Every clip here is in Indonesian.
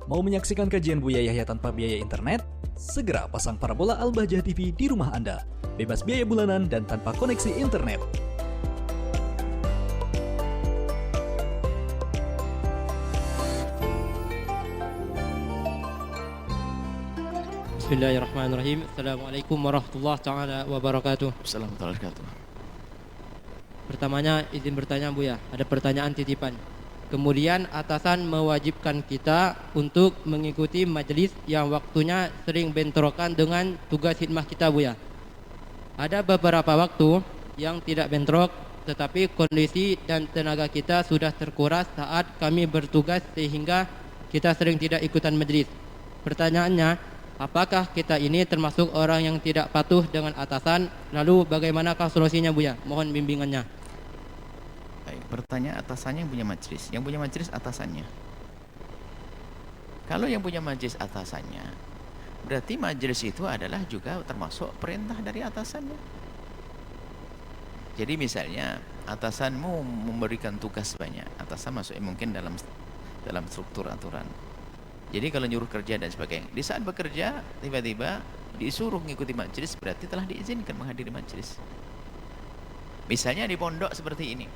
Mau menyaksikan kajian Buya Yahya tanpa biaya internet? Segera pasang parabola Al-Bahjah TV di rumah Anda. Bebas biaya bulanan dan tanpa koneksi internet. Bismillahirrahmanirrahim. Assalamualaikum warahmatullahi taala wabarakatuh. Assalamualaikum warahmatullahi wabarakatuh. Pertamanya izin bertanya Buya, ada pertanyaan titipan. Kemudian atasan mewajibkan kita untuk mengikuti majelis yang waktunya sering bentrokan dengan tugas khidmah kita Buya. Ada beberapa waktu yang tidak bentrok, tetapi kondisi dan tenaga kita sudah terkuras saat kami bertugas sehingga kita sering tidak ikutan majelis. Pertanyaannya, apakah kita ini termasuk orang yang tidak patuh dengan atasan? Lalu bagaimanakah solusinya Buya? Mohon bimbingannya. Baik, bertanya atasannya yang punya majelis atasannya. Kalau yang punya majelis atasannya, berarti majelis itu adalah juga termasuk perintah dari atasannya. Jadi misalnya atasanmu memberikan tugas banyak, atasan masuknya mungkin dalam struktur aturan. Jadi kalau nyuruh kerja dan sebagainya, di saat bekerja tiba-tiba disuruh mengikuti majelis, berarti telah diizinkan menghadiri majelis. Misalnya di pondok seperti ini,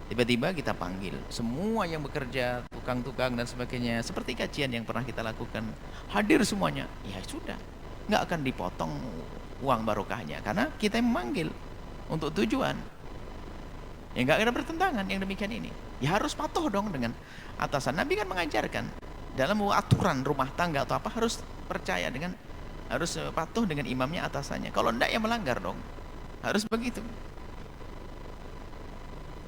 tiba-tiba kita panggil semua yang bekerja, tukang-tukang dan sebagainya, seperti kajian yang pernah kita lakukan, hadir semuanya. Ya sudah, nggak akan dipotong uang barokahnya, karena kita yang memanggil untuk tujuan. Ya nggak ada pertentangan yang demikian ini. Ya harus patuh dong dengan atasan. Nabi kan mengajarkan dalam aturan rumah tangga atau apa harus percaya dengan, harus patuh dengan imamnya atasannya. Kalau enggak ya melanggar dong. Harus begitu.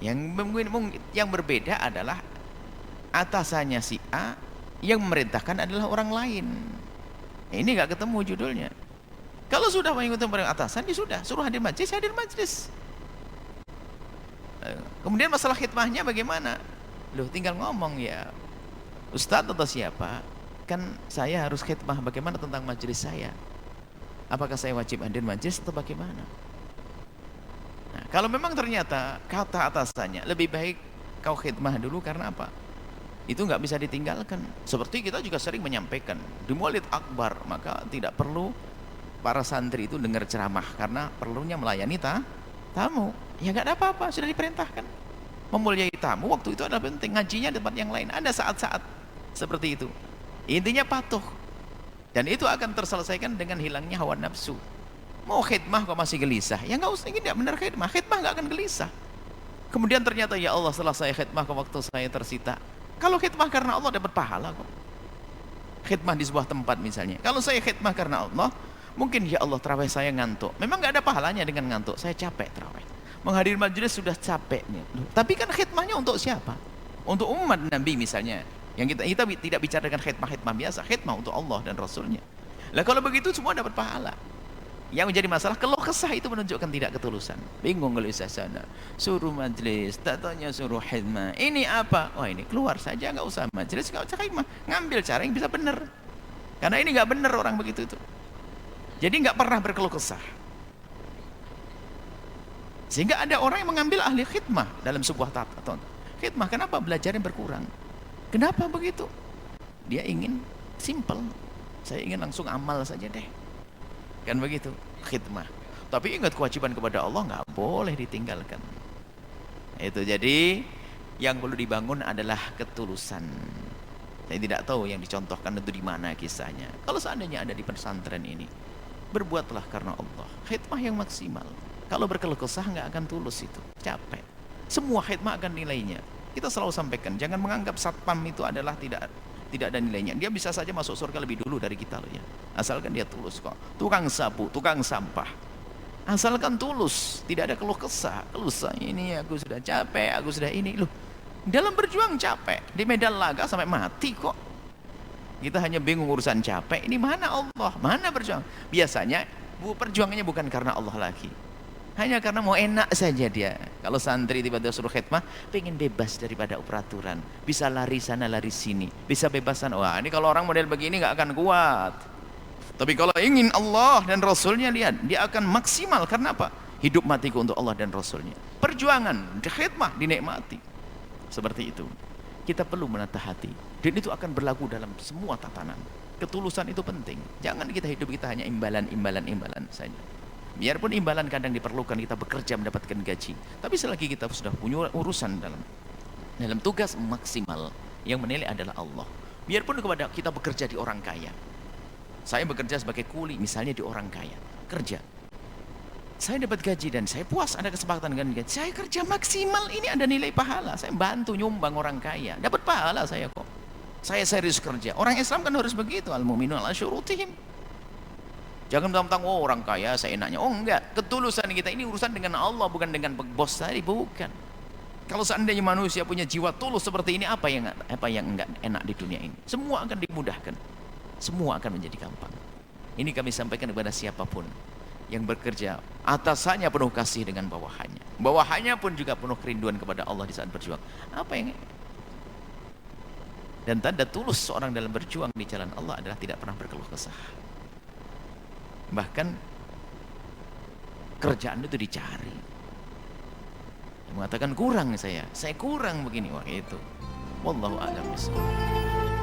Yang berbeda adalah atasannya si A, yang memerintahkan adalah orang lain. Ini nggak ketemu judulnya. Kalau sudah mengikuti perintah atasan, ya sudah, suruh hadir majelis. Kemudian masalah khidmahnya bagaimana? Loh, tinggal ngomong ya, Ustadz atau siapa, kan saya harus khidmah, bagaimana tentang majelis saya? Apakah saya wajib hadir majelis atau bagaimana? Nah, kalau memang ternyata kata atasannya lebih baik kau khidmah dulu, karena apa? Itu nggak bisa ditinggalkan. Seperti kita juga sering menyampaikan di Maulid Akbar, maka tidak perlu para santri itu dengar ceramah karena perlunya melayani tamu. Ya nggak ada apa-apa, sudah diperintahkan memuliai tamu. Waktu itu adalah penting, ngajinya di tempat yang lain. Ada saat-saat seperti itu. Intinya patuh, dan itu akan terselesaikan dengan hilangnya hawa nafsu. Mau khidmah kok masih gelisah, ya nggak usah, ini tidak benar khidmah nggak akan gelisah. Kemudian ternyata ya Allah, setelah saya khidmah kok waktu saya tersita. Kalau khidmah karena Allah dapat pahala kok. Khidmah di sebuah tempat misalnya, kalau saya khidmah karena Allah, mungkin ya Allah terawih saya ngantuk, memang nggak ada pahalanya dengan ngantuk, saya capek terawih, menghadiri majelis sudah capek nih. Tapi kan khidmahnya untuk siapa? Untuk umat Nabi misalnya, yang kita tidak bicara dengan khidmah biasa, khidmah untuk Allah dan Rasulnya. Lah kalau begitu semua dapat pahala. Yang menjadi masalah keluh kesah itu menunjukkan tidak ketulusan. Bingung gelisah sana, suruh majelis, tak tanya suruh khidmah. Ini apa? Wah, ini keluar saja, nggak usah majelis, nggak usah khidmah. Ngambil cara yang bisa benar. Karena ini nggak benar orang begitu itu. Jadi nggak pernah berkeluh kesah. Sehingga ada orang yang mengambil ahli khidmah dalam sebuah tata. Khidmah kenapa belajarnya berkurang? Kenapa begitu? Dia ingin simple. Saya ingin langsung amal saja deh. Kan begitu khidmah. Tapi ingat, kewajiban kepada Allah nggak boleh ditinggalkan. Itu jadi yang perlu dibangun adalah ketulusan. Saya tidak tahu yang dicontohkan itu di mana kisahnya. Kalau seandainya ada di pesantren ini, berbuatlah karena Allah, khidmah yang maksimal. Kalau berkeluh kesah nggak akan tulus, itu capek. Semua khidmah akan nilainya. Kita selalu sampaikan, jangan menganggap satpam itu adalah tidak ada nilainya. Dia bisa saja masuk surga lebih dulu dari kita loh ya, asalkan dia tulus kok. Tukang sapu, tukang sampah, asalkan tulus, tidak ada keluh kesah. Ini aku sudah capek, aku sudah ini loh. Dalam berjuang capek, di medan laga sampai mati kok. Kita hanya bingung urusan capek. Ini mana Allah, mana berjuang? Biasanya perjuangannya bukan karena Allah lagi, hanya karena mau enak saja dia. Kalau santri tiba-tiba suruh khidmah, pengen bebas daripada peraturan, bisa lari sana lari sini, bisa bebas sana. Wah, ini kalau orang model begini nggak akan kuat. Tapi kalau ingin Allah dan Rasulnya, lihat, dia akan maksimal. Karena apa? Hidup matiku untuk Allah dan Rasulnya. Perjuangan, khidmah dinikmati. Seperti itu. Kita perlu menatah hati. Dan itu akan berlaku dalam semua tatanan. Ketulusan itu penting. Jangan kita hidup kita hanya imbalan saja. Biarpun imbalan kadang diperlukan, kita bekerja mendapatkan gaji. Tapi selagi kita sudah punya urusan dalam tugas maksimal, yang menilai adalah Allah. Biarpun kepada kita bekerja di orang kaya. Saya bekerja sebagai kuli misalnya di orang kaya. Kerja. Saya dapat gaji dan saya puas ada kesempatan dengan gaji. Saya kerja maksimal, ini ada nilai pahala. Saya bantu nyumbang orang kaya. Dapat pahala saya kok. Saya serius kerja. Orang Islam kan harus begitu. Al-mu'minu ala syurutihim. Jangan mentang-mentang orang kaya saya enaknya. Oh enggak, ketulusan kita ini urusan dengan Allah, bukan dengan bos tadi, bukan. Kalau seandainya manusia punya jiwa tulus seperti ini, apa yang enggak enak di dunia ini? Semua akan dimudahkan. Semua akan menjadi gampang. Ini kami sampaikan kepada siapapun yang bekerja, atasannya penuh kasih dengan bawahannya. Bawahannya pun juga penuh kerinduan kepada Allah di saat berjuang. Apa yang Dan tanda tulus seorang dalam berjuang di jalan Allah adalah tidak pernah berkeluh kesah. Bahkan kerjaan itu dicari. Mengatakan kurang saya kurang begini, wah itu. Wallahu a'lam bishawab.